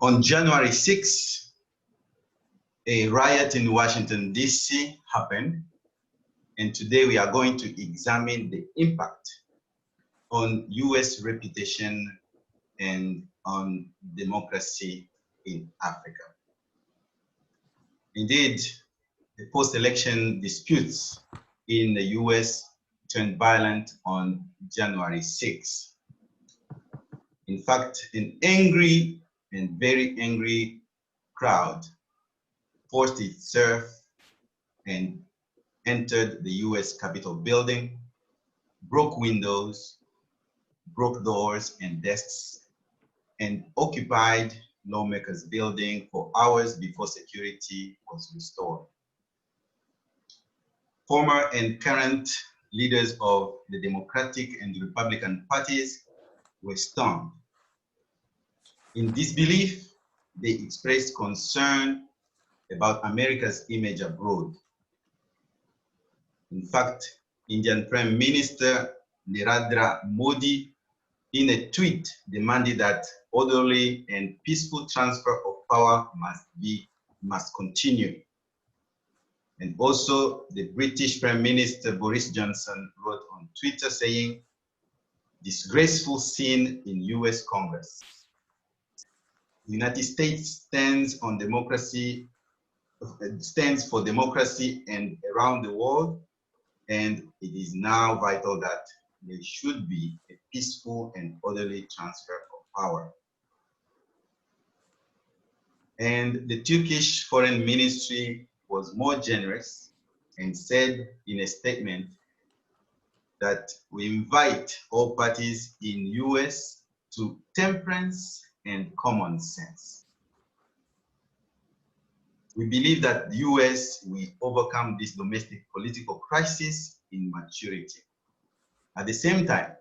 On January 6th, a riot in Washington, D.C. happened, and today we are going to examine the impact on U.S. reputation and on democracy in Africa. Indeed, the post-election disputes in the U.S. turned violent on January 6th. In fact, an angry and very angry crowd forced itself and entered the U.S. Capitol building, broke windows, broke doors and desks, and occupied lawmakers' building for hours before security was restored. Former and current leaders of the Democratic and Republican parties were stunned. In disbelief, they expressed concern about America's image abroad. In fact, Indian Prime Minister Narendra Modi, in a tweet, demanded that orderly and peaceful transfer of power must continue. And also, the British Prime Minister Boris Johnson wrote on Twitter saying, "Disgraceful scene in US Congress. The United States stands for democracy and around the world, and it is now vital that there should be a peaceful and orderly transfer of power." And the Turkish Foreign Ministry was more generous and said in a statement that we invite all parties in US to temperance and common sense. We believe that the US will overcome this domestic political crisis in maturity. At the same time,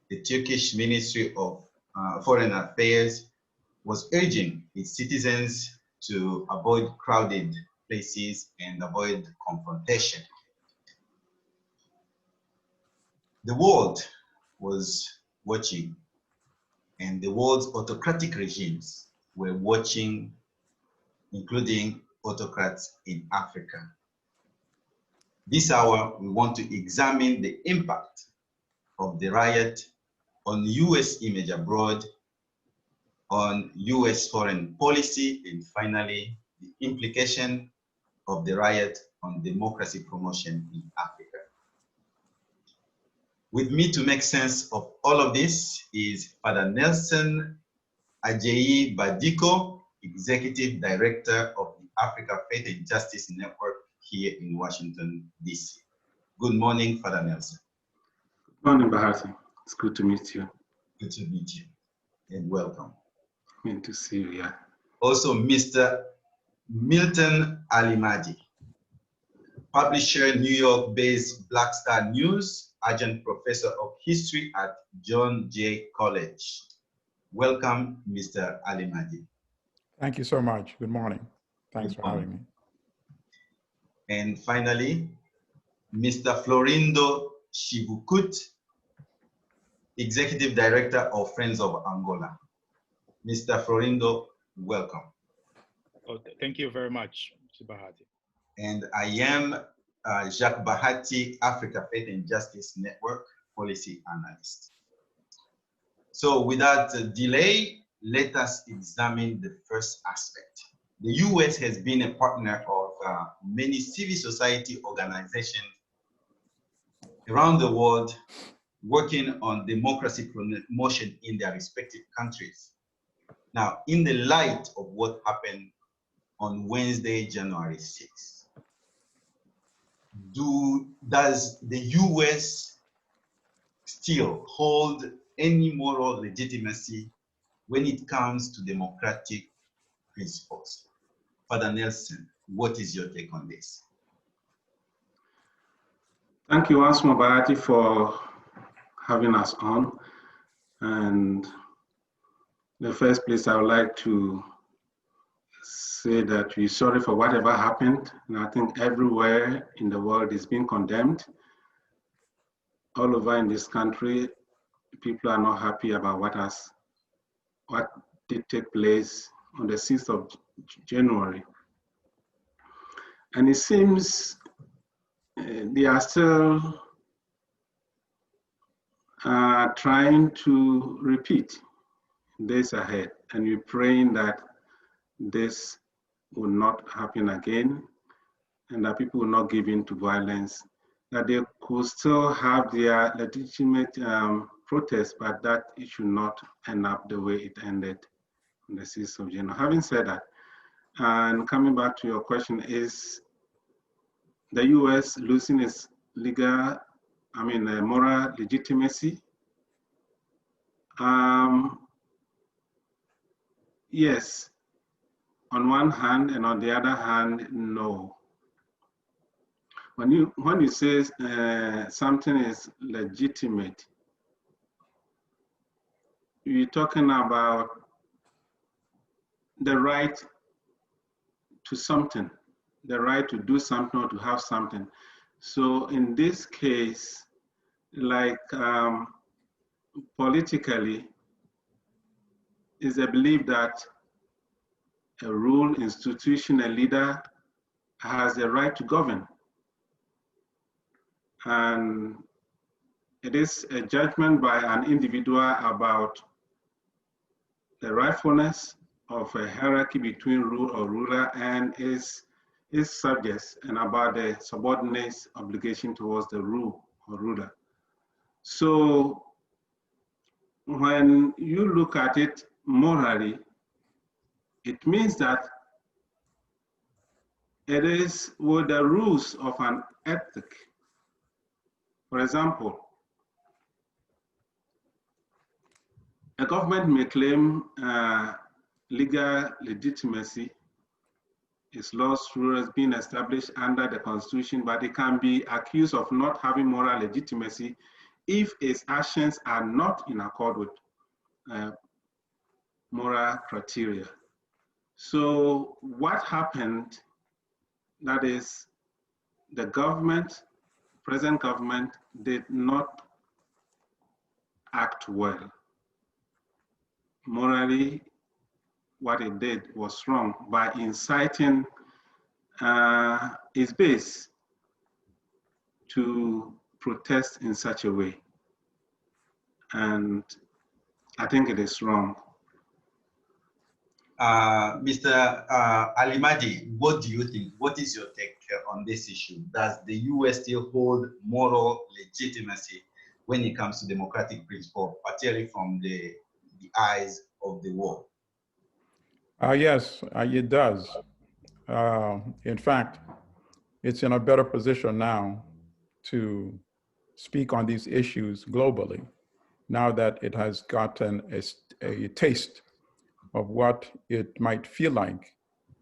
the Turkish Ministry of Foreign Affairs was urging its citizens to avoid crowded places and avoid confrontation. The world was watching, and the world's autocratic regimes were watching, including autocrats in Africa. This hour, we want to examine the impact of the riot on US image abroad, on US foreign policy, and finally, the implication of the riot on democracy promotion in Africa. With me to make sense of all of this is Father Nelson Adjei-Bediako, Executive Director of the Africa Faith and Justice Network here in Washington, D.C. Good morning, Father Nelson. Good morning, Bahati. It's good to meet you. Good to meet you, and welcome. Good to see you, yeah. Also, Mr. Milton Alimadi, publisher, New York-based Black Star News, adjunct professor of history at John Jay College. Welcome, Mr. Alimadi. Thank you so much. Good morning. Thanks for having me. And finally, Mr. Florindo Shibukut, Executive Director of Friends of Angola. Mr. Florindo, welcome. Oh, thank you very much, Mr. Bahati. And I am Jacques Bahati, Africa Faith and Justice Network Policy Analyst. So without delay, let us examine the first aspect. The US has been a partner of many civil society organizations around the world working on democracy promotion in their respective countries. Now, in the light of what happened on Wednesday, January 6th, does the US still hold any moral legitimacy when it comes to democratic principles? Father Nelson, what is your take on this? Thank you once more, Bahati, for having us on. And in the first place, I would like to say that we're sorry for whatever happened. And I think everywhere in the world is being condemned. All over in this country, people are not happy about what did take place on the 6th of January. And it seems they are still trying to repeat days ahead. And we're praying that this will not happen again and that people will not give in to violence, that they could still have their legitimate protest, but that it should not end up the way it ended on the 6th of January. Having said that, and coming back to your question, is the US losing its moral legitimacy? Yes, on one hand, and on the other hand, no. When you say something is legitimate, you're talking about the right to something, the right to do something or to have something. So in this case, like politically, is a belief that a rule, institution, a leader has a right to govern. And it is a judgment by an individual about the rightfulness of a hierarchy between rule or ruler and his subjects, and about the subordinate's obligation towards the rule or ruler. So when you look at it morally, it means that it is with the rules of an ethic. For example, a government may claim legal legitimacy, its laws, rules being established under the Constitution, but it can be accused of not having moral legitimacy if its actions are not in accord with moral criteria. So what happened, that is, the government, present government, did not act well. Morally, what it did was wrong by inciting its base to protest in such a way. And I think it is wrong. Mr. Alimadi, what do you think? What is your take on this issue? Does the US still hold moral legitimacy when it comes to democratic principle, particularly from the eyes of the world? Yes, it does. In fact, it's in a better position now to speak on these issues globally, now that it has gotten a taste of what it might feel like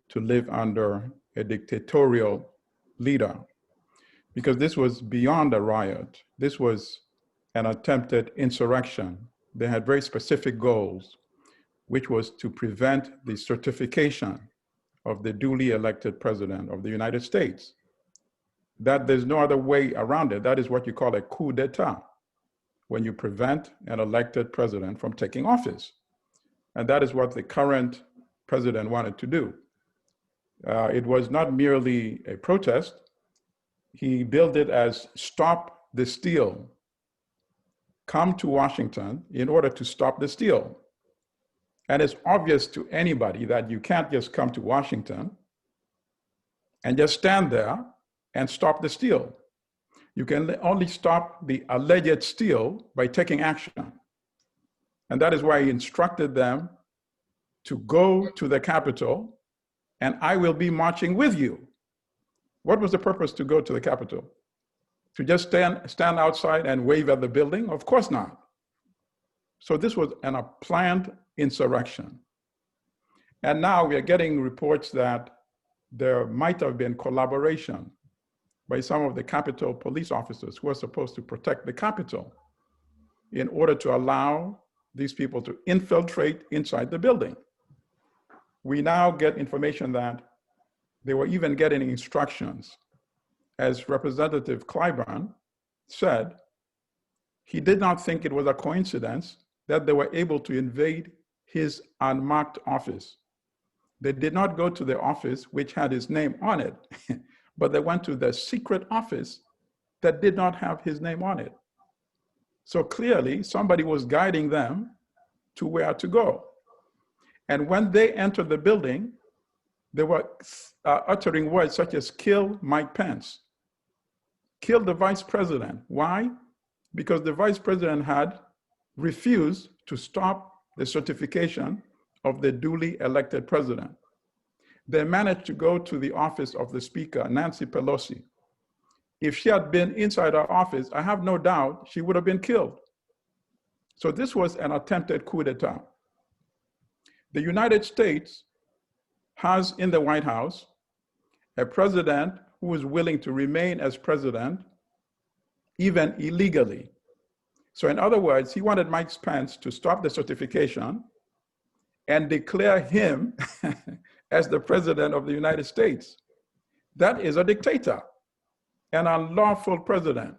to live under a dictatorial leader. Because this was beyond a riot. This was an attempted insurrection. They had very specific goals, which was to prevent the certification of the duly elected president of the United States. That there's no other way around it. That is what you call a coup d'etat, when you prevent an elected president from taking office. And that is what the current president wanted to do. It was not merely a protest. He billed it as stop the steal. Come to Washington in order to stop the steal. And it's obvious to anybody that you can't just come to Washington and just stand there and stop the steal. You can only stop the alleged steal by taking action. And that is why he instructed them to go to the Capitol, and I will be marching with you. What was the purpose to go to the Capitol? To just stand outside and wave at the building? Of course not. So this was a planned insurrection. And now we are getting reports that there might have been collaboration by some of the Capitol police officers who are supposed to protect the Capitol in order to allow these people to infiltrate inside the building. We now get information that they were even getting instructions. As Representative Clyburn said, he did not think it was a coincidence that they were able to invade his unmarked office. They did not go to the office which had his name on it, but they went to the secret office that did not have his name on it. So clearly somebody was guiding them to where to go. And when they entered the building, they were uttering words such as kill Mike Pence, kill the vice president. Why? Because the vice president had refused to stop the certification of the duly elected president. They managed to go to the office of the Speaker, Nancy Pelosi. If she had been inside her office, I have no doubt she would have been killed. So this was an attempted coup d'etat. The United States has in the White House a president who is willing to remain as president, even illegally. So in other words, he wanted Mike Pence to stop the certification and declare him as the president of the United States. That is a dictator, an unlawful president.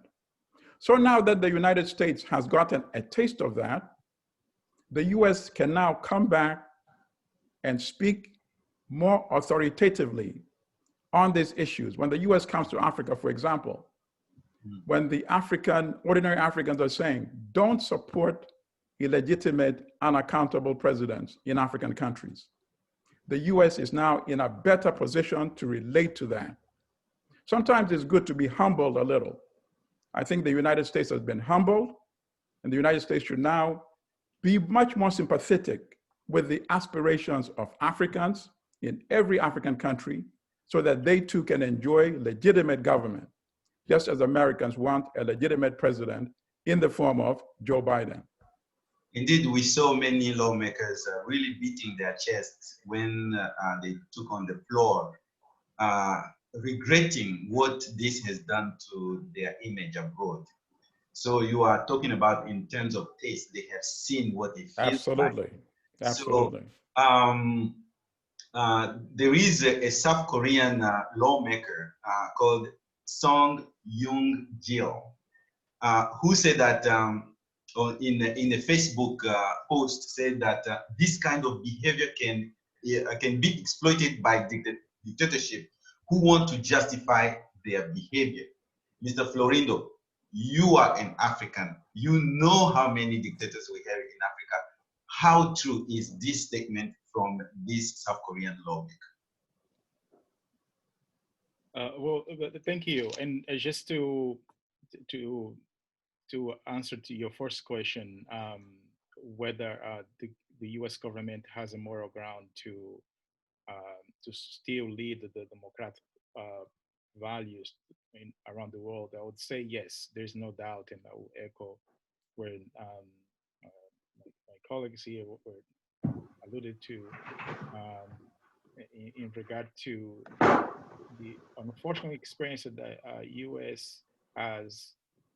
So now that the United States has gotten a taste of that, the US can now come back and speak more authoritatively on these issues. When the US comes to Africa, for example, when the ordinary Africans are saying, don't support illegitimate, unaccountable presidents in African countries, the US is now in a better position to relate to that. Sometimes it's good to be humbled a little. I think the United States has been humbled, and the United States should now be much more sympathetic with the aspirations of Africans in every African country so that they too can enjoy legitimate government, just as Americans want a legitimate president in the form of Joe Biden. Indeed, we saw many lawmakers really beating their chests when they took on the floor, regretting what this has done to their image abroad. So you are talking about in terms of taste, they have seen what it feels Absolutely. like. Absolutely. So there is a South Korean lawmaker called Song Young-jil, who said that in a Facebook post said that this kind of behavior can be exploited by dictatorship who want to justify their behavior. Mr. Florindo, you are an African. You know how many dictators we have in Africa. How true is this statement from this South Korean lawmaker? Well, thank you. And just to answer to your first question, whether the U.S. government has a moral ground to still lead the democratic values around the world, I would say yes. There's no doubt, and I will echo where my colleagues here were alluded to in regard to the unfortunate experience that the U.S. has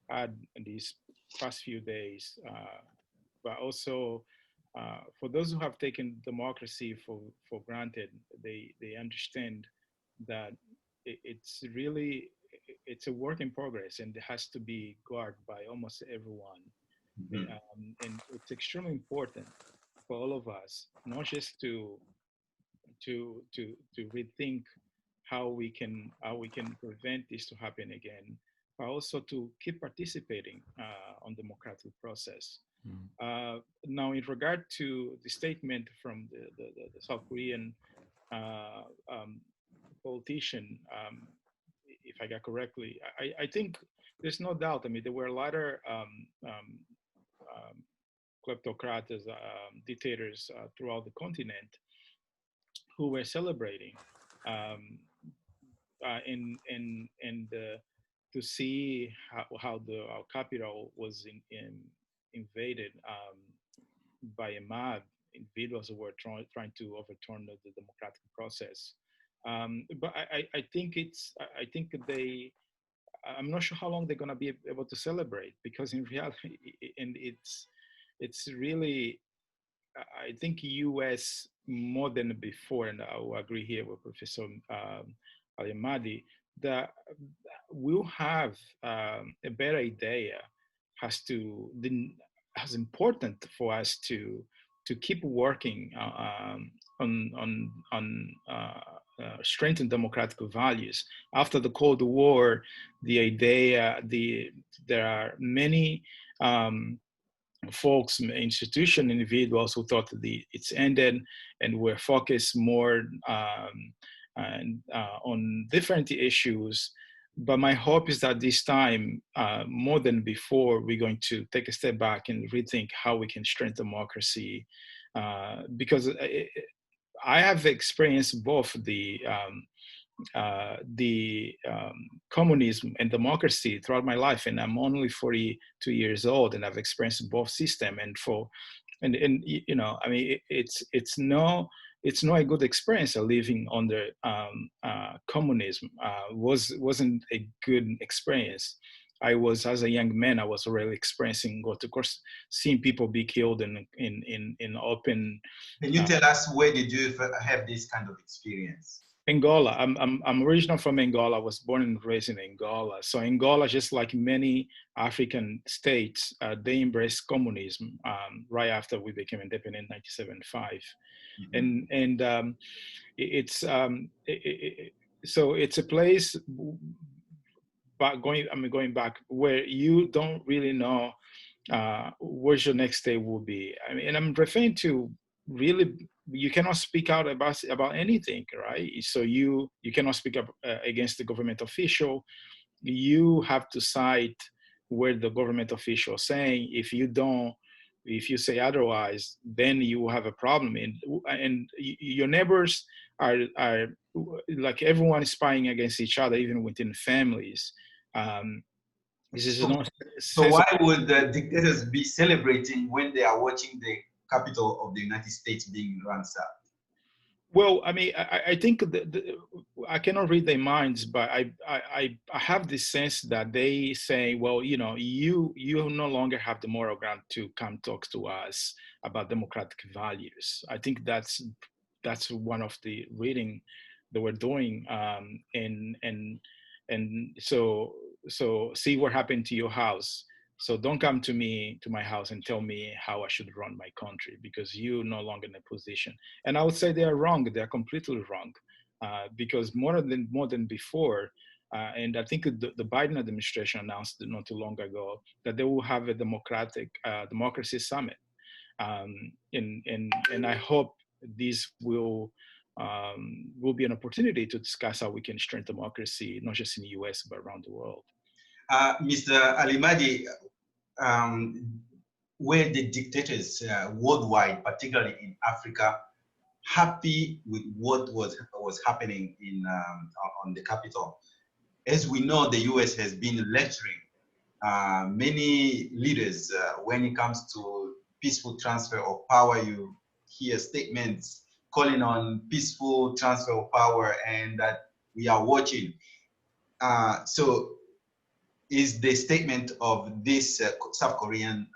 had in these past few days, but also for those who have taken democracy for granted, they understand that it's a work in progress, and it has to be guarded by almost everyone. And it's extremely important for all of us, not just to rethink how we can prevent this to happen again, but also to keep participating on the democratic process. Now, in regard to the statement from the South Korean politician, if I got correctly, I think there's no doubt. I mean, there were a lot of kleptocrats, dictators throughout the continent who were celebrating, and to see how our capital was invaded by a mob, individuals who were trying to overturn the democratic process. But I think I'm not sure how long they're going to be able to celebrate, because in reality, and it's really, I think U.S. more than before, and I will agree here with Professor Al-Yamadi, that we'll have a better idea as important for us to keep working on strengthen democratic values. After the Cold War, the idea, there are many folks, institutions, individuals who thought that it's ended, and we're focused more on different issues. But my hope is that this time, more than before, we're going to take a step back and rethink how we can strengthen democracy, because I have experienced both the communism and democracy throughout my life, and I'm only 42 years old, and I've experienced both systems. And you know, I mean, it's not a good experience of living under communism. Wasn't a good experience. As a young man, I was already experiencing, of course, seeing people be killed in open. Can you tell us, where did you have this kind of experience? Angola. I'm original from Angola. I was born and raised in Angola. So Angola, just like many African states, they embraced communism right after we became independent in 1975. Mm-hmm. And so it's a place, but going back, where you don't really know where's your next day will be. I mean, and I'm referring to really, you cannot speak out about anything, right? So you cannot speak up against the government official. You have to cite where the government official is saying. If you say otherwise, then you have a problem. And your neighbors are like, everyone is spying against each other, even within families. So why would the dictators be celebrating when they are watching the capital of the United States being ransacked? Well, I mean, I think I cannot read their minds, but I have this sense that they say, well, you know, you no longer have the moral ground to come talk to us about democratic values. I think that's one of the reading that we're doing, and so see what happened to your house. So don't come to my house and tell me how I should run my country, because you're no longer in a position. And I would say they are wrong. They are completely wrong, because more than before. And I think the Biden administration announced not too long ago that they will have a democracy summit, and I hope this will be an opportunity to discuss how we can strengthen democracy, not just in the US, but around the world. Mr. Ali-Mahdi, were the dictators worldwide, particularly in Africa, happy with what was happening on the Capitol? As we know, the US has been lecturing many leaders when it comes to peaceful transfer of power. You hear statements calling on peaceful transfer of power, and that we are watching. So is the statement of this South Korean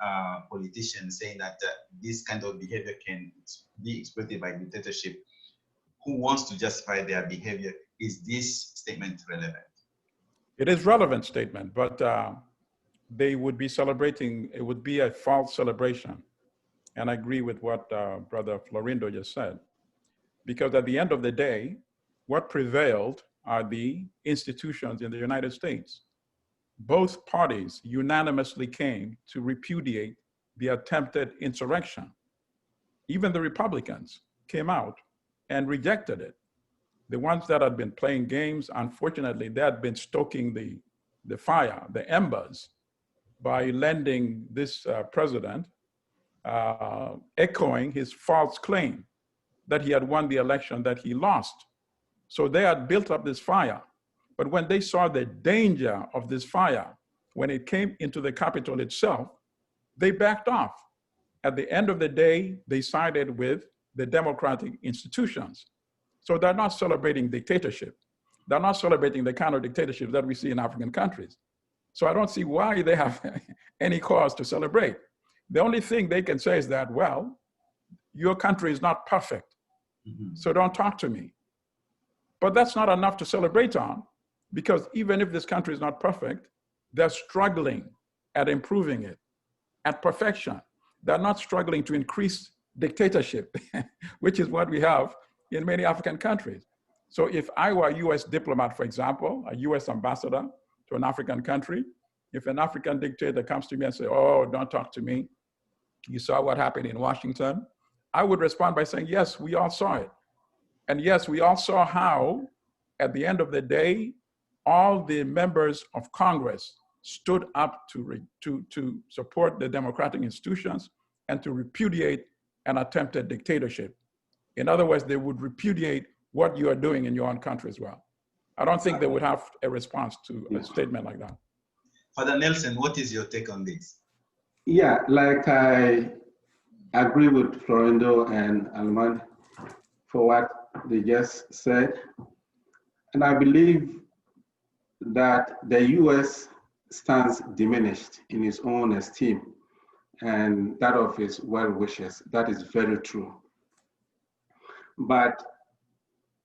politician saying that this kind of behavior can be exploited by dictatorship, who wants to justify their behavior, is this statement relevant? It is relevant statement, but they would be celebrating, it would be a false celebration. And I agree with what Brother Florindo just said, because at the end of the day, what prevailed are the institutions in the United States. Both parties unanimously came to repudiate the attempted insurrection. Even the Republicans came out and rejected it. The ones that had been playing games, unfortunately, they had been stoking the fire, the embers, by lending this president, echoing his false claim that he had won the election that he lost. So they had built up this fire. But when they saw the danger of this fire, when it came into the Capitol itself, they backed off. At the end of the day, they sided with the democratic institutions. So they're not celebrating dictatorship. They're not celebrating the kind of dictatorship that we see in African countries. So I don't see why they have any cause to celebrate. The only thing they can say is that, well, your country is not perfect, so don't talk to me. But that's not enough to celebrate on, because even if this country is not perfect, they're struggling at improving it, at perfection. They're not struggling to increase dictatorship, which is what we have in many African countries. So if I were a US diplomat, for example, a US ambassador to an African country, if an African dictator comes to me and says, oh, don't talk to me, you saw what happened in Washington, I would respond by saying, yes, we all saw it. And yes, we all saw how, at the end of the day, all the members of Congress stood up to support the democratic institutions and to repudiate an attempted dictatorship. In other words, they would repudiate what you are doing in your own country as well. I don't think they would have a response to a statement like that. Father Nelson, what is your take on this? Yeah, like I agree with Florindo and Alman for what they just said. And I believe that the US stands diminished in its own esteem and that of its well-wishers. That is very true. But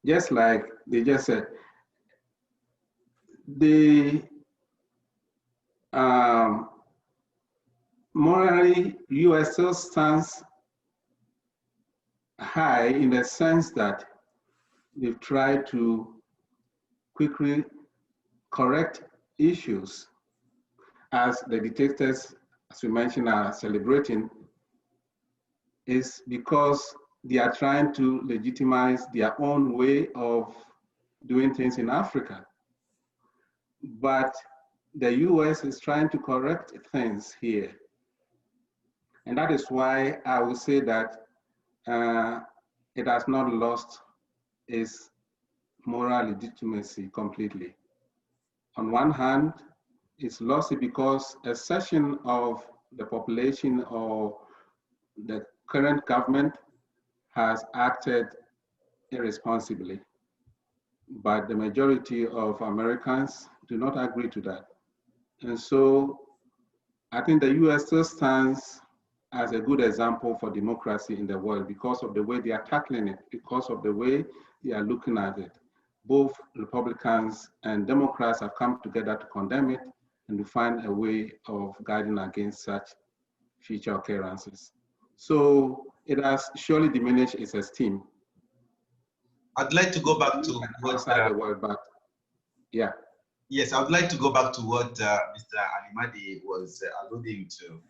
just like they just said, the morally, US still stands high in the sense that they've tried to quickly correct issues as the dictators, as we mentioned, are celebrating, is because they are trying to legitimize their own way of doing things in Africa. But the US is trying to correct things here. And that is why I would say that it has not lost its moral legitimacy completely. On one hand, it's lost it because a section of the population or the current government has acted irresponsibly. But the majority of Americans do not agree to that. And so I think the US still stands as a good example for democracy in the world because of the way they are tackling it, because of the way they are looking at it. Both Republicans and Democrats have come together to condemn it and to find a way of guarding against such future occurrences. So it has surely diminished its esteem. I'd like to go back to outside the world, but yeah. Yes, I would like to go back to what Mr. Alimadi was alluding to.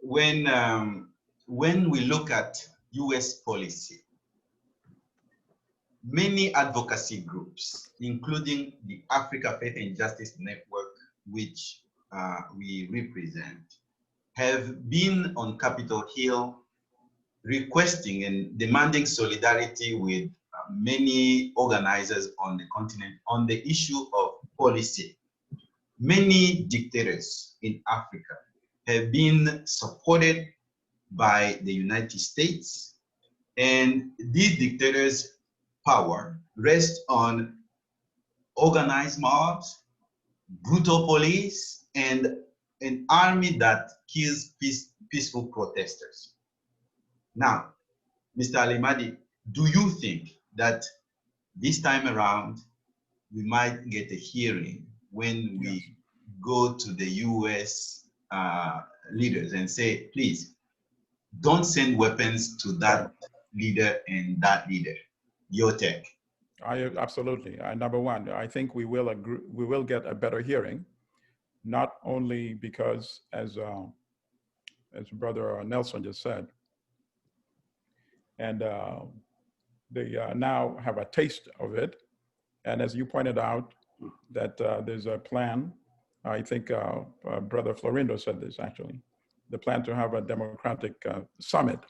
When we look at US policy, many advocacy groups, including the Africa Faith and Justice Network, which we represent, have been on Capitol Hill requesting and demanding solidarity with many organizers on the continent on the issue of policy. Many dictators in Africa have been supported by the United States, and these dictators' power rests on organized mobs, brutal police, and an army that kills peaceful protesters. Now, Mr. Alimadi, do you think that this time around we might get a hearing when we go to the US leaders and say, please, don't send weapons to that leader and that leader? Your take. Absolutely. Number one, I think we will agree, we will get a better hearing, not only because, as Brother Nelson just said, and they now have a taste of it. And as you pointed out, that there's a plan, I think Brother Florindo said this actually, the plan to have a democratic summit.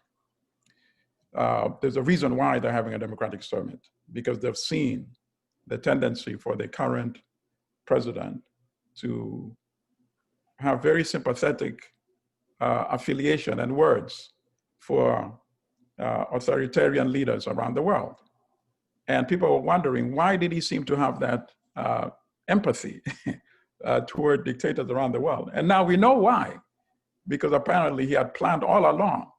There's a reason why they're having a democratic summit, because they've seen the tendency for the current president to have very sympathetic affiliation and words for authoritarian leaders around the world. And people were wondering, why did he seem to have that empathy toward dictators around the world? And now we know why, because apparently he had planned all along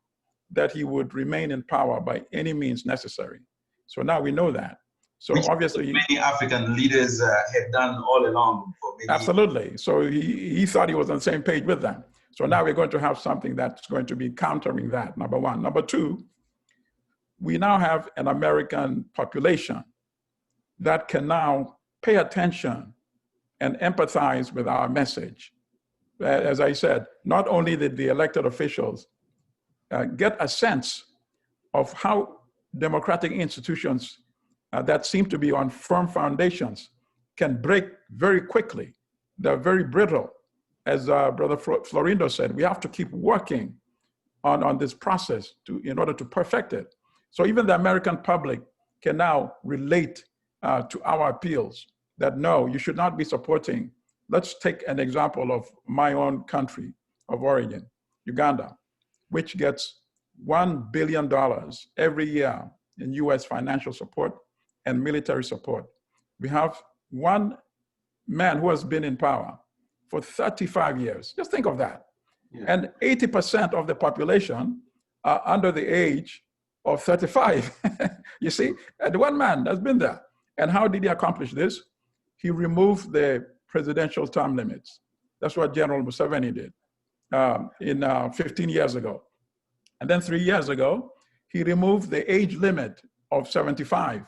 that he would remain in power by any means necessary. So now we know that. So which obviously many African leaders have done all along for many absolutely. So he thought he was on the same page with them. So now we're going to have something that's going to be countering that, number one. Number two, we now have an American population that can now pay attention and empathize with our message. As I said, not only did the elected officials get a sense of how democratic institutions that seem to be on firm foundations can break very quickly. They're very brittle. As Brother Florindo said, we have to keep working on this process in order to perfect it. So even the American public can now relate to our appeals that no, you should not be supporting. Let's take an example of my own country of origin, Uganda, which gets $1 billion every year in US financial support and military support. We have one man who has been in power for 35 years. Just think of that. Yeah. And 80% of the population are under the age of 35. You see, the one man has been there. And how did he accomplish this? He removed the presidential term limits. That's what General Museveni did 15 years ago. And then 3 years ago, he removed the age limit of 75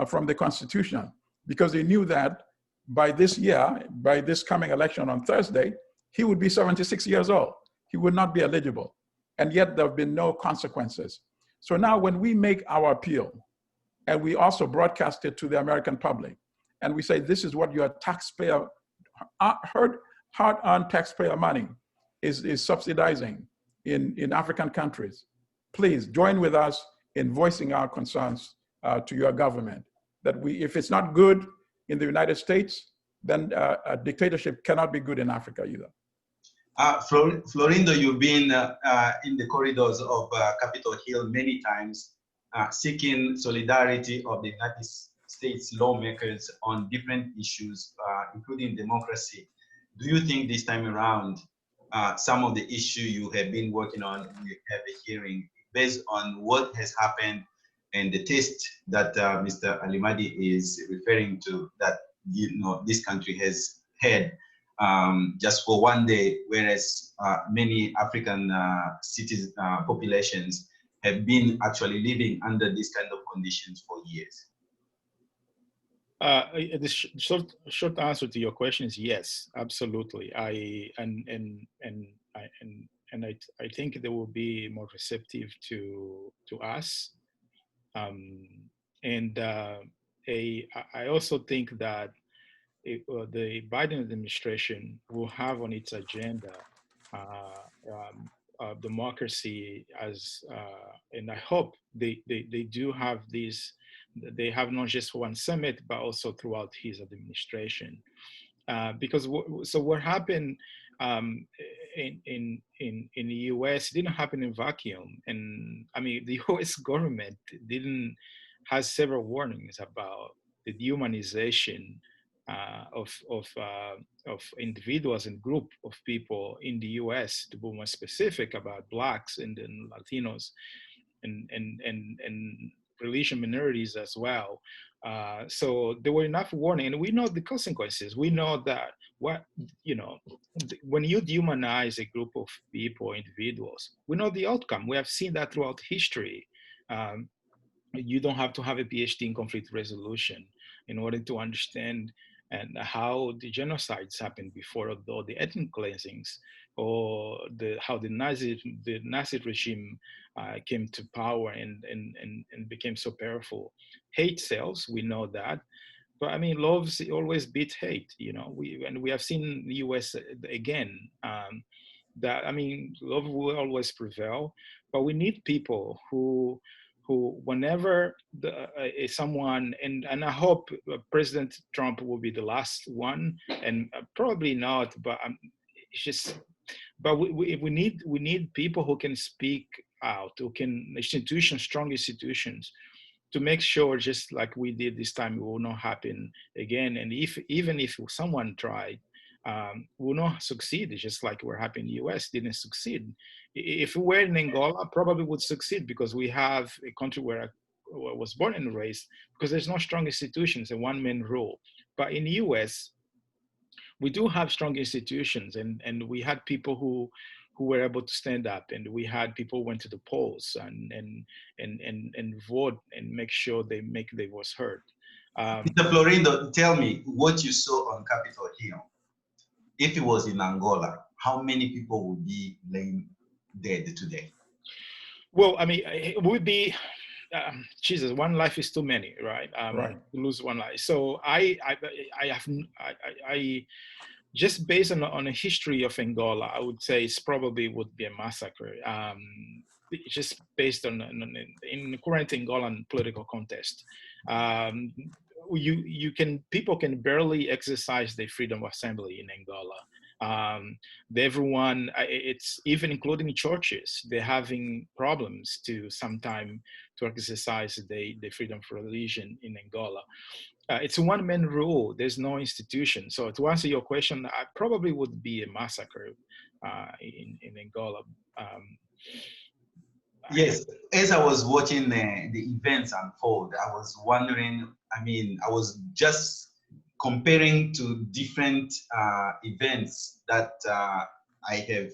from the Constitution because he knew that by this year, by this coming election on Thursday, he would be 76 years old. He would not be eligible. And yet there have been no consequences. So now when we make our appeal and we also broadcast it to the American public and we say, this is what your taxpayer, hard-earned taxpayer money is subsidizing in African countries, please join with us in voicing our concerns to your government. That if it's not good in the United States, then a dictatorship cannot be good in Africa either. Florindo, you've been in the corridors of Capitol Hill many times, seeking solidarity of the United States lawmakers on different issues, including democracy. Do you think this time around, some of the issue you have been working on, we have a hearing based on what has happened and the taste that Mr. Alimadi is referring to, that this country has had just for one day, whereas many African cities populations have been actually living under these kind of conditions for years? The short answer to your question is yes, absolutely. I think they will be more receptive to us. I also think that the Biden administration will have on its agenda democracy as, and I hope they do have this. They have not just one summit, but also throughout his administration. Because what happened in the US didn't happen in vacuum. And I mean, the US government has several warnings about the dehumanization of individuals and group of people in the US, to be more specific, about Blacks and then Latinos and religious minorities as well. So there were enough warning, and we know the consequences. We know that when you dehumanize a group of people, individuals, we know the outcome. We have seen that throughout history. You don't have to have a PhD in conflict resolution in order to understand and how the genocides happened before, or the ethnic cleansings, or how the Nazi regime came to power and became so powerful. Hate sells, we know that, but I mean, love always beats hate. We have seen the U.S. again. That I mean, love will always prevail, but we need people who whenever someone, and I hope President Trump will be the last one, and probably not, but it's just, but we need people who can speak out, who can, strong institutions, to make sure, just like we did this time, it will not happen again. And even if someone tried, will not succeed. It's just like what happened in the US, didn't succeed. If we were in Angola, probably would succeed, because we have a country where I was born and raised, because there's no strong institutions and one-man rule. But in the US, we do have strong institutions, and we had people who were able to stand up, and we had people who went to the polls and vote and make sure they make their voice heard. Mr. Florindo, tell me what you saw on Capitol Hill. If it was in Angola, how many people would be laying dead today? Well, I mean, it would be, Jesus, one life is too many, right? Right. To lose one life. So I just based on a history of Angola, I would say it's probably would be a massacre. Just based on in the current Angolan political context. People can barely exercise their freedom of assembly in Angola. Everyone, it's even including churches, they're having problems to sometime to exercise the freedom of religion in Angola. It's a one-man rule. There's no institution. So to answer your question, I probably would be a massacre in Angola. Yes, as I was watching the events unfold, I was wondering, I mean, I was just comparing to different events that I have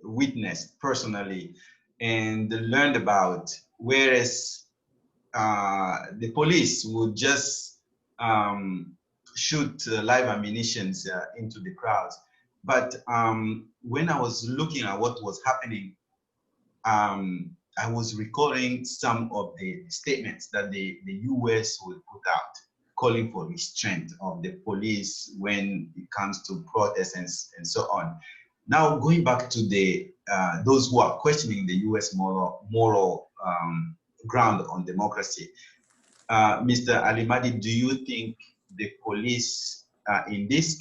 witnessed personally and learned about, whereas the police would just shoot live ammunition into the crowds. But when I was looking at what was happening, I was recalling some of the statements that the US would put out, calling for restraint of the police when it comes to protests and so on. Now, going back to the those who are questioning the US moral ground on democracy, Mr. Alimadi, do you think the police in this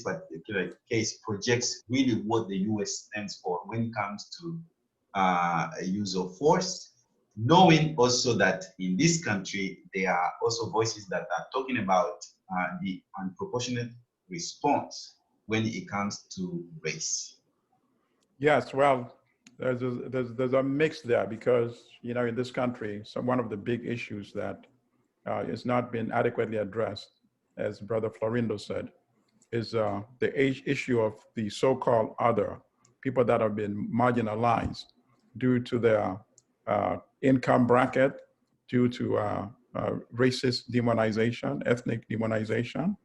particular case, projects really what the US stands for when it comes to use of force, knowing also that in this country, there are also voices that are talking about the unproportionate response when it comes to race? Yes, well, there's a mix there because, you know, in this country, one of the big issues that has not been adequately addressed, as Brother Florindo said, is the issue of the so-called other, people that have been marginalized due to their income bracket, due to racist demonization, ethnic demonization.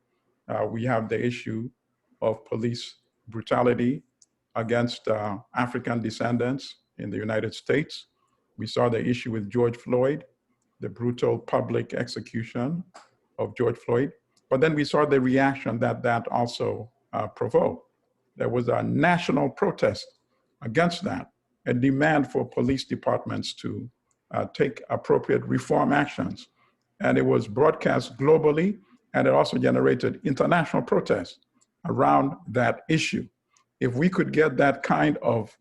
We have the issue of police brutality against African descendants in the United States. We saw the issue with George Floyd, the brutal public execution of George Floyd. But then we saw the reaction that also provoked. There was a national protest against that, a demand for police departments to take appropriate reform actions. And it was broadcast globally, and it also generated international protests around that issue. If we could get that kind of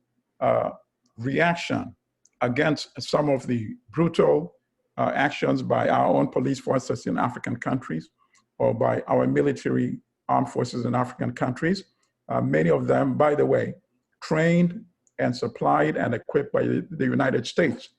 reaction against some of the brutal actions by our own police forces in African countries, or by our military armed forces in African countries, many of them, by the way, trained and supplied and equipped by the United States.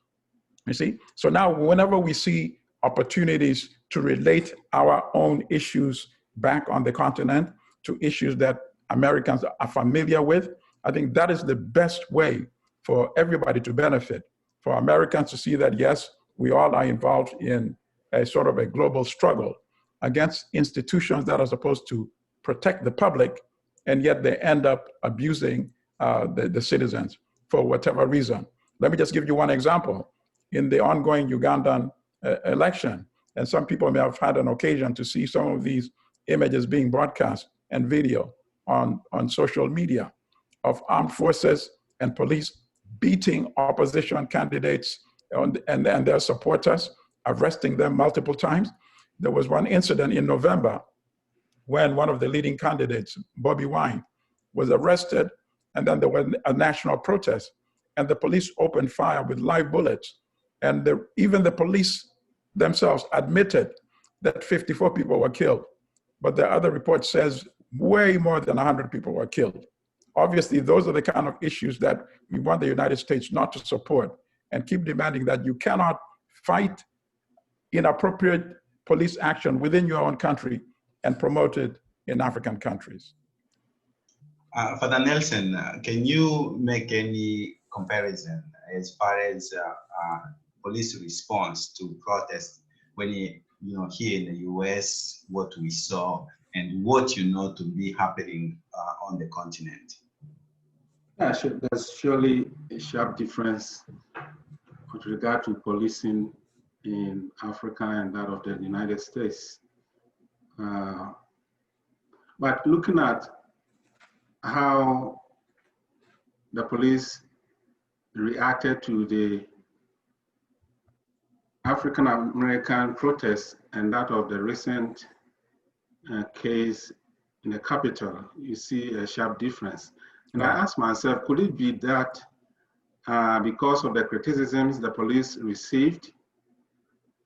You see? So now whenever we see opportunities to relate our own issues back on the continent to issues that Americans are familiar with, I think that is the best way for everybody to benefit. For Americans to see that, yes, we all are involved in a sort of a global struggle against institutions that are supposed to protect the public, and yet they end up abusing the citizens for whatever reason. Let me just give you one example. In the ongoing Ugandan election, and some people may have had an occasion to see some of these images being broadcast and video on social media of armed forces and police beating opposition candidates and their supporters, arresting them multiple times. There was one incident in November when one of the leading candidates, Bobby Wine, was arrested, and then there was a national protest, and the police opened fire with live bullets. And even the police themselves admitted that 54 people were killed, but the other report says way more than 100 people were killed. Obviously, those are the kind of issues that we want the United States not to support, and keep demanding that you cannot fight inappropriate police action within your own country and promote it in African countries. Father Nelson, can you make any comparison as far as police response to protests when here in the US, what we saw and what you know to be happening on the continent? Yeah, sure. There's surely a sharp difference with regard to policing in Africa and that of the United States. But looking at how the police reacted to the African American protests and that of the recent case in the Capitol, you see a sharp difference. And I asked myself, could it be that because of the criticisms the police received,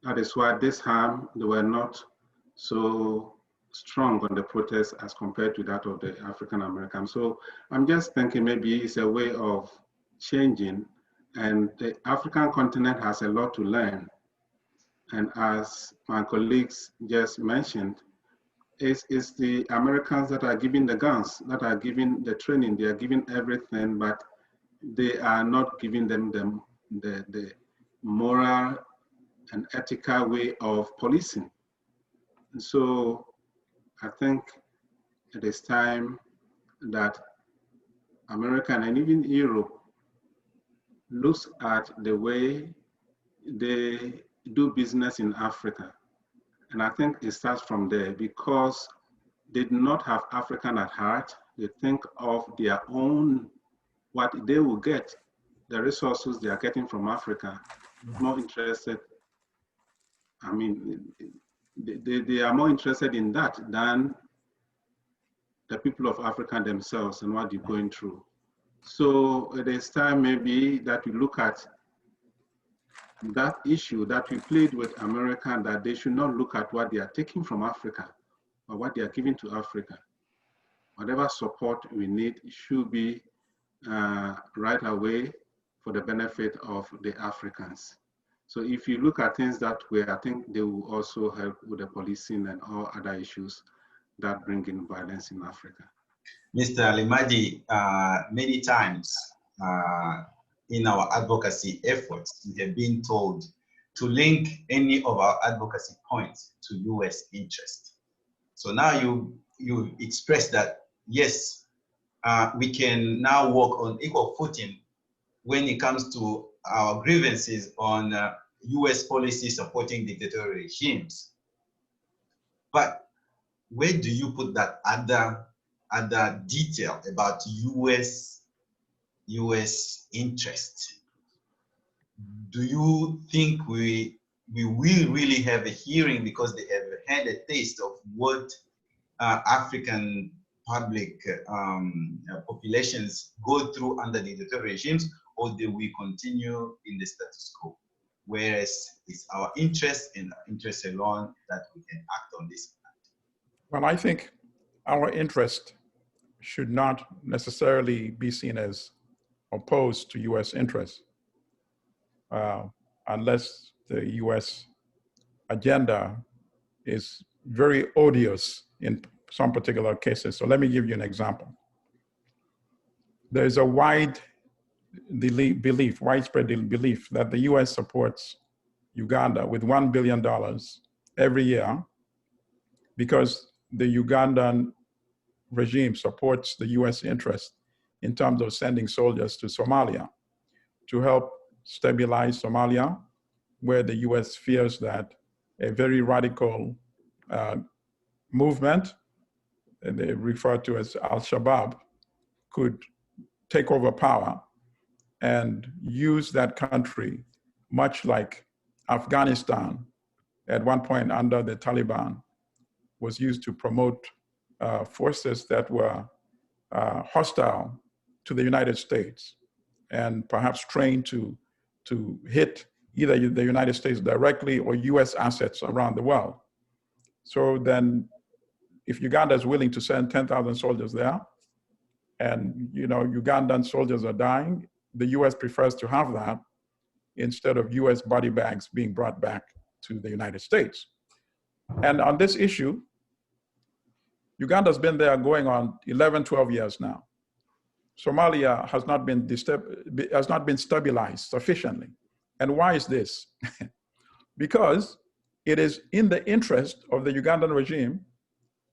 that is why this time they were not so strong on the protest as compared to that of the African Americans? So I'm just thinking maybe it's a way of changing, and the African continent has a lot to learn. And as my colleagues just mentioned, it's the Americans that are giving the guns, that are giving the training, they are giving everything, but they are not giving them the moral and ethical way of policing. And so I think it is time that America and even Europe looks at the way they do business in Africa. And I think it starts from there, because they do not have African at heart. They think of their own, what they will get, the resources they are getting from Africa, more interested. I mean, they are more interested in that than the people of Africa themselves and what they're going through. So it is time maybe that we look at that issue, that we played with America, that they should not look at what they are taking from Africa or what they are giving to Africa. Whatever support we need should be right away for the benefit of the Africans. So if you look at things that way, I think they will also help with the policing and all other issues that bring in violence in Africa. Mr. Limaji, many times in our advocacy efforts, we have been told to link any of our advocacy points to US interest. So now you express that, yes, we can now work on equal footing when it comes to our grievances on US policy supporting dictatorial regimes. But where do you put that other detail about US interest? Do you think we will really have a hearing because they have had a taste of what African public populations go through under dictatorial regimes, or do we continue in the status quo? Whereas it's our interest and our interest alone that we can act on this. Well, I think our interest should not necessarily be seen as opposed to US interests, unless the US agenda is very odious in some particular cases. So let me give you an example. There's a widespread belief that the US supports Uganda with $1 billion every year because the Ugandan regime supports the US interest in terms of sending soldiers to Somalia to help stabilize Somalia, where the US fears that a very radical movement, and they refer to as Al-Shabaab, could take over power and use that country, much like Afghanistan at one point under the Taliban was used to promote forces that were hostile to the United States and perhaps trained to hit either the United States directly or US assets around the world. So then if Uganda is willing to send 10,000 soldiers there, and Ugandan soldiers are dying, the US prefers to have that instead of US body bags being brought back to the United States. And on this issue, Uganda's been there going on 11, 12 years now. Somalia has not been stabilized sufficiently. And why is this? Because it is in the interest of the Ugandan regime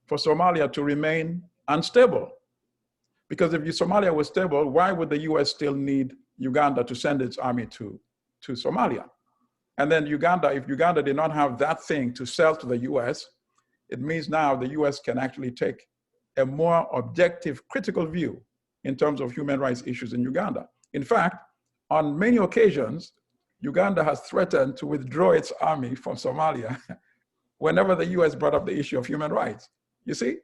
for Somalia to remain unstable. Because if Somalia was stable, why would the US still need Uganda to send its army to Somalia? And then Uganda, if Uganda did not have that thing to sell to the US, it means now the US can actually take a more objective, critical view in terms of human rights issues in Uganda. In fact, on many occasions, Uganda has threatened to withdraw its army from Somalia whenever the US brought up the issue of human rights. You see?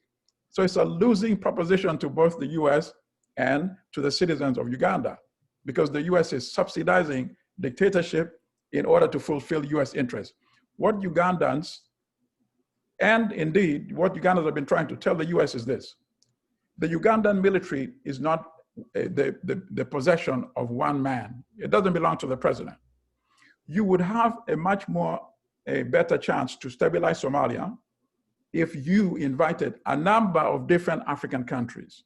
So it's a losing proposition to both the US and to the citizens of Uganda, because the US is subsidizing dictatorship in order to fulfill US interests. What Ugandans, and indeed what Ugandans have been trying to tell the US is this: the Ugandan military is not the possession of one man. It doesn't belong to the president. You would have a better chance to stabilize Somalia if you invited a number of different African countries,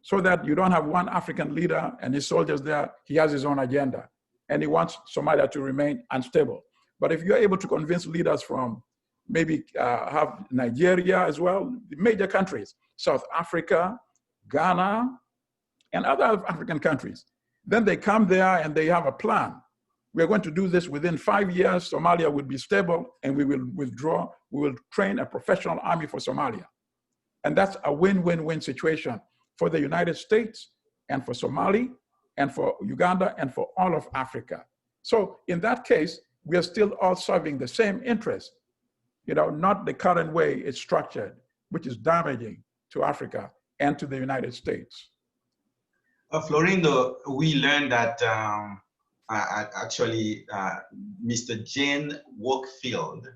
so that you don't have one African leader and his soldiers there, he has his own agenda, and he wants Somalia to remain unstable. But if you're able to convince leaders from maybe have Nigeria as well, major countries, South Africa, Ghana, and other African countries, then they come there and they have a plan. We're going to do this within 5 years. Somalia will be stable and we will withdraw. We will train a professional army for Somalia. And that's a win-win-win situation for the United States and for Somali and for Uganda and for all of Africa. So in that case, we are still all serving the same interest, not the current way it's structured, which is damaging to Africa and to the United States. Florindo, we learned that actually Mr. Jane Wakefield,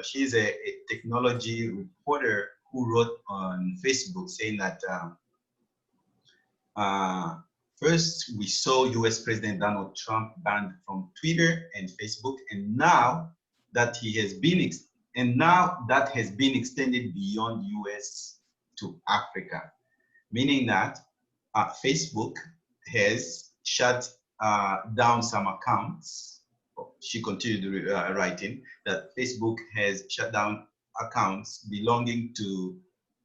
she's a technology reporter who wrote on Facebook saying that first we saw US President Donald Trump banned from Twitter and Facebook, and now that has been extended beyond US to Africa, meaning that Facebook has shut down some accounts. She continued writing that Facebook has shut down accounts belonging to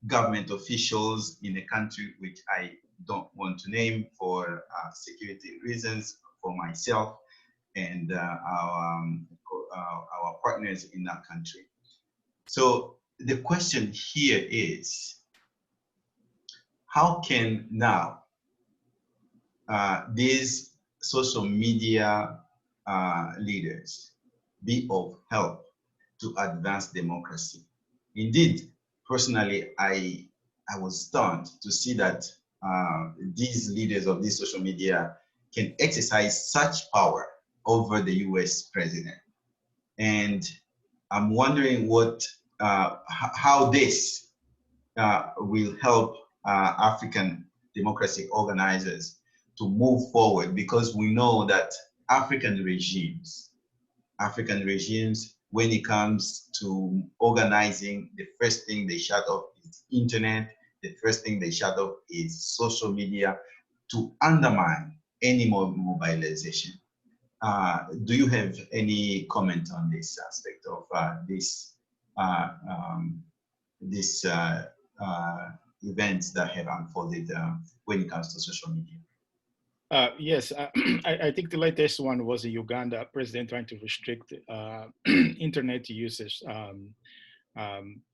government officials in a country which I don't want to name for security reasons for myself and our partners in that country. So the question here is, how can now these social media leaders be of help to advance democracy? Indeed, personally, I was stunned to see that these leaders of these social media can exercise such power over the US president. And I'm wondering how this will help African democracy organizers to move forward, because we know that African regimes, when it comes to organizing, the first thing they shut off is internet, the first thing they shut off is social media to undermine any more mobilization. Do you have any comment on this aspect of events that have unfolded when it comes to social media? Yes, I think the latest one was the Uganda president trying to restrict internet usage.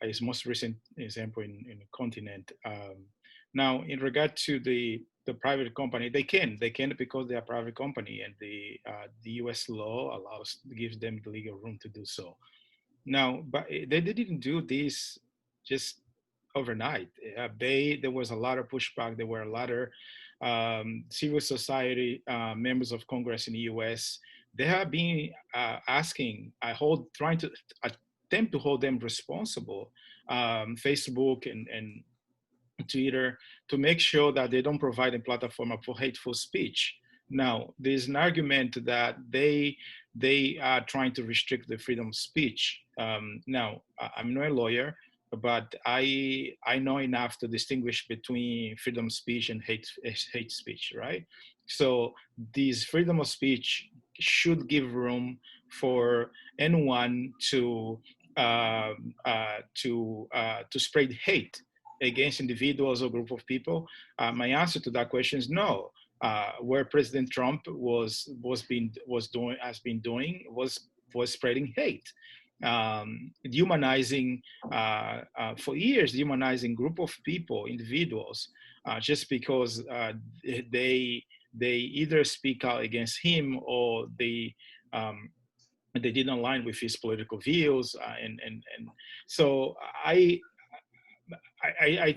His most recent example in the continent. Now, in regard to the private company, they can because they are a private company, and the U.S. law gives them the legal room to do so. Now, but they didn't do this just overnight. There was a lot of pushback. There were a lot of civil society members of Congress in the U.S. They have been trying to attempt to hold them responsible, Facebook and Twitter, to make sure that they don't provide a platform for hateful speech. Now, there's an argument that they are trying to restrict the freedom of speech. Now, I'm not a lawyer, but I know enough to distinguish between freedom of speech and hate speech, right? So this freedom of speech should give room for anyone to spread hate against individuals or group of people. My answer to that question is no. Where President Trump has been doing was spreading hate, dehumanizing for years, dehumanizing group of people, individuals, just because they either speak out against him or they didn't align with his political views, and so I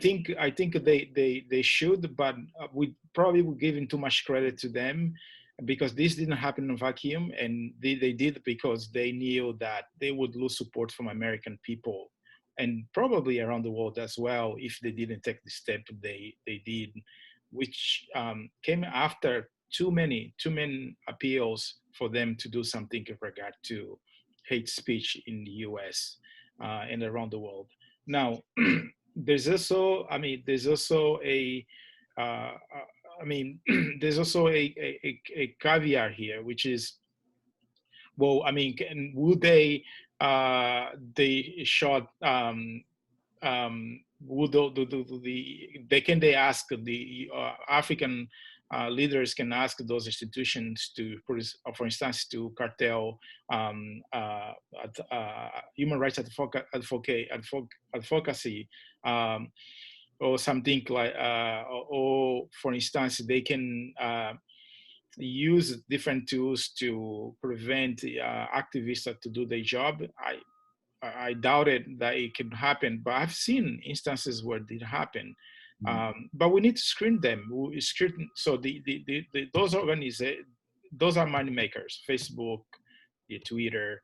think they should, but we probably were giving too much credit to them, because this didn't happen in a vacuum, and they did because they knew that they would lose support from American people, and probably around the world as well, if they didn't take the step they did, which came after too many appeals for them to do something in regard to hate speech in the U.S. And around the world. Now, there's also a there's also a caveat here, which is, well, I mean, would they shot would they ask the African leaders can ask those institutions to, for instance, to cartel human rights advocacy, or something like, or for instance, they can use different tools to prevent activists to do their job. I doubted that it can happen, but I've seen instances where it did happen. But we need to screen them. So those organizations, those are money makers, Facebook, Twitter,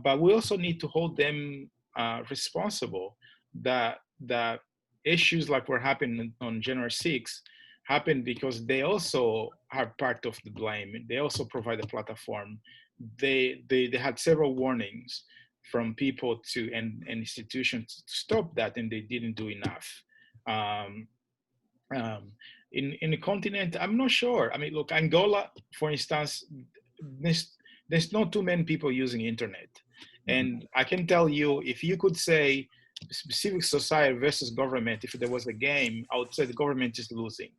but we also need to hold them responsible. That issues like what happened on January 6th happened because they also are part of the blame. They also provide a platform. They had several warnings from people and institutions to stop that, and they didn't do enough. In the continent, I'm not sure. I mean, look, Angola, for instance, there's not too many people using internet. And I can tell you, if you could say civil society versus government, if there was a game, I would say the government is losing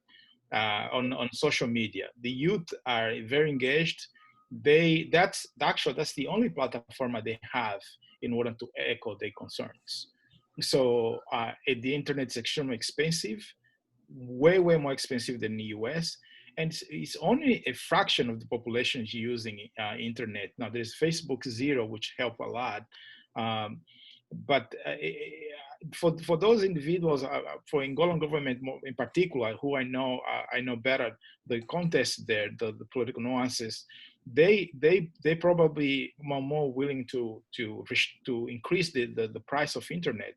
on social media. The youth are very engaged. That's the only platform that they have in order to echo their concerns. So the internet is extremely expensive, way more expensive than the US, and it's only a fraction of the population is using internet. Now there's Facebook Zero, which help a lot, but for those individuals, for Angolan government in particular, who I know better the context there, the political nuances, they probably are more willing to increase the price of internet,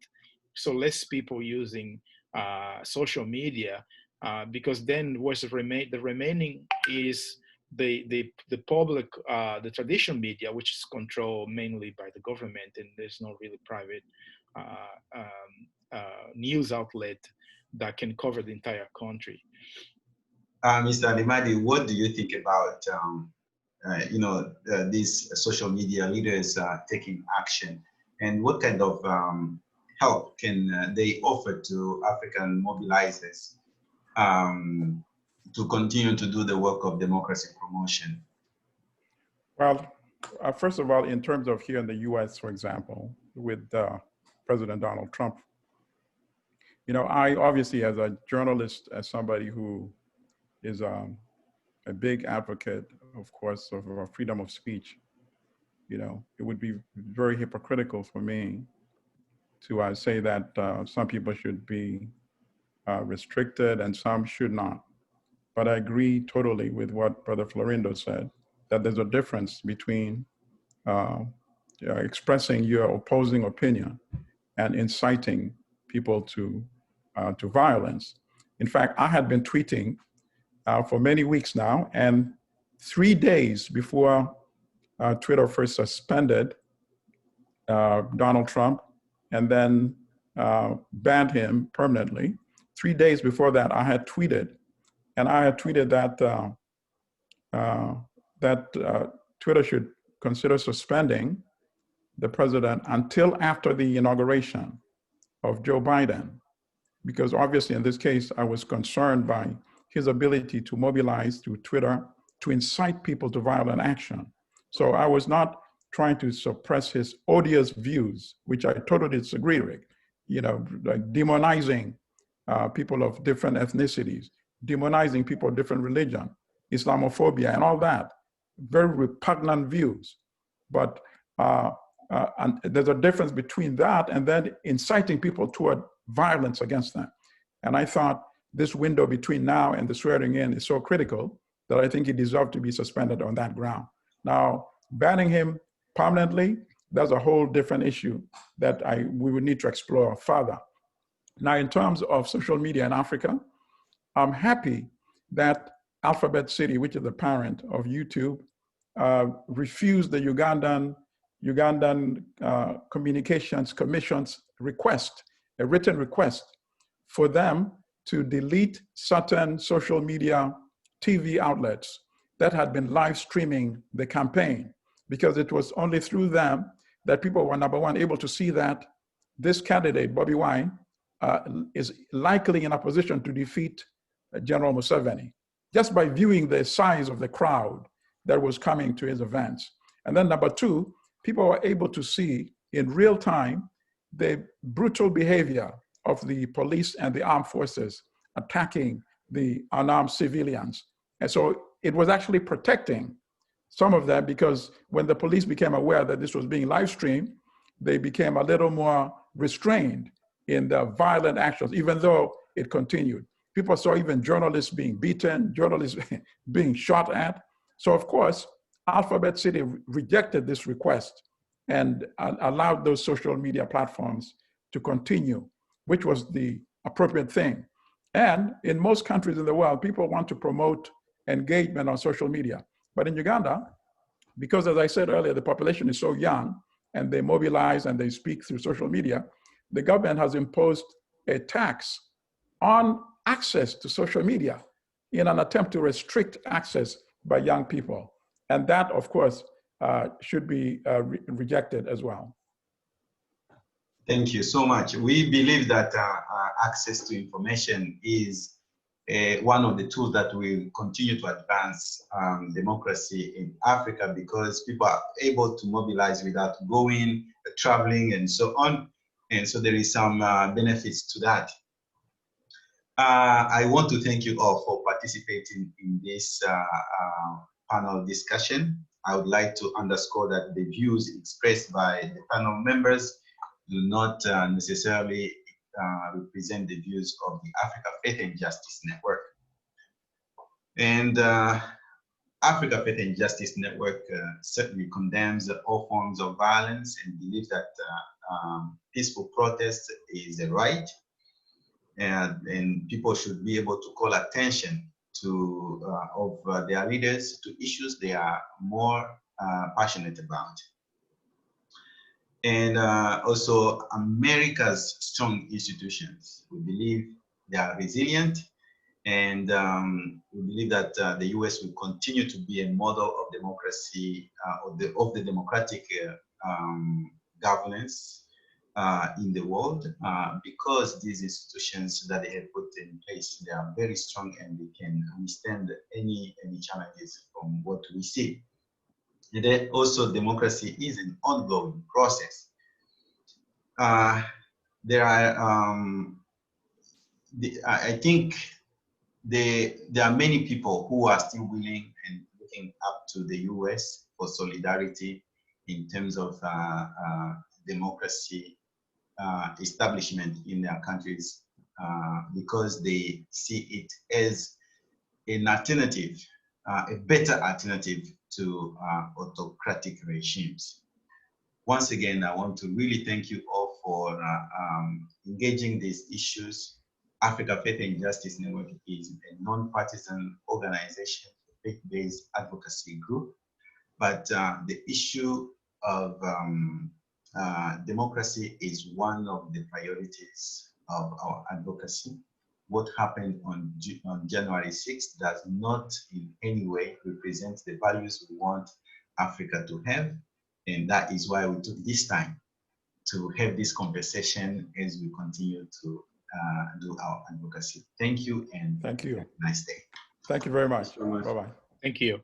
so less people using social media, because then what's the remaining is the public, the traditional media, which is controlled mainly by the government, and there's no really private news outlet that can cover the entire country. Mr. Alimadi, what do you think about these social media leaders taking action, and what kind of help can they offer to African mobilizers to continue to do the work of democracy promotion? Well, first of all, in terms of here in the US, for example, with President Donald Trump, I obviously, as a journalist, as somebody who is a big advocate, of course, of freedom of speech, it would be very hypocritical for me to say that some people should be restricted and some should not. But I agree totally with what Brother Florindo said, that there's a difference between expressing your opposing opinion and inciting people to violence. In fact, I had been tweeting for many weeks now, and 3 days before Twitter first suspended Donald Trump and then banned him permanently. 3 days before that, I had tweeted, and I had tweeted that Twitter should consider suspending the president until after the inauguration of Joe Biden, because obviously in this case, I was concerned by his ability to mobilize through Twitter to incite people to violent action. So I was not trying to suppress his odious views, which I totally disagree with, like demonizing people of different ethnicities, demonizing people of different religion, Islamophobia and all that, very repugnant views. But and there's a difference between that and then inciting people toward violence against them. And I thought this window between now and the swearing in is so critical that I think he deserved to be suspended on that ground. Now, banning him permanently, that's a whole different issue that we would need to explore further. Now, in terms of social media in Africa, I'm happy that Alphabet City, which is the parent of YouTube, refused the Ugandan Communications Commission's request, a written request for them to delete certain social media TV outlets that had been live streaming the campaign, because it was only through them that people were, number one, able to see that this candidate, Bobi Wine, is likely in a position to defeat General Museveni, just by viewing the size of the crowd that was coming to his events. And then number two, people were able to see in real time the brutal behavior of the police and the armed forces attacking the unarmed civilians. And so it was actually protecting some of them, because when the police became aware that this was being live streamed, they became a little more restrained in their violent actions, even though it continued. People saw even journalists being beaten, journalists being shot at. So of course, Alphabet City rejected this request and allowed those social media platforms to continue, which was the appropriate thing. And in most countries in the world, people want to promote engagement on social media. But in Uganda, because as I said earlier, the population is so young and they mobilize and they speak through social media, the government has imposed a tax on access to social media in an attempt to restrict access by young people. And that, of course, should be rejected as well. Thank you so much. We believe that access to information is one of the tools that will continue to advance democracy in Africa, because people are able to mobilize without going, traveling, and so on. And so there is some benefits to that. I want to thank you all for participating in this panel discussion. I would like to underscore that the views expressed by the panel members do not necessarily represent the views of the Africa Faith and Justice Network. And Africa Faith and Justice Network certainly condemns all forms of violence and believes that peaceful protest is a right, and people should be able to call attention to their leaders to issues they are more passionate about. And also America's strong institutions, we believe they are resilient, and we believe that the US will continue to be a model of democracy, of the democratic governance in the world, because these institutions that they have put in place, they are very strong and they can withstand any challenges from what we see. And then also democracy is an ongoing process. There are, I think there are many people who are still willing and looking up to the US for solidarity in terms of democracy establishment in their countries, because they see it as an alternative, a better alternative to autocratic regimes. Once again, I want to really thank you all for engaging these issues. Africa Faith and Justice Network is a non-partisan organization faith-based advocacy group. But the issue of democracy is one of the priorities of our advocacy. What happened on January 6th does not in any way represent the values we want Africa to have. And that is why we took this time to have this conversation as we continue to do our advocacy. Thank you, and thank you. have a nice day. Thank you very much. so much. Bye-bye. Thank you.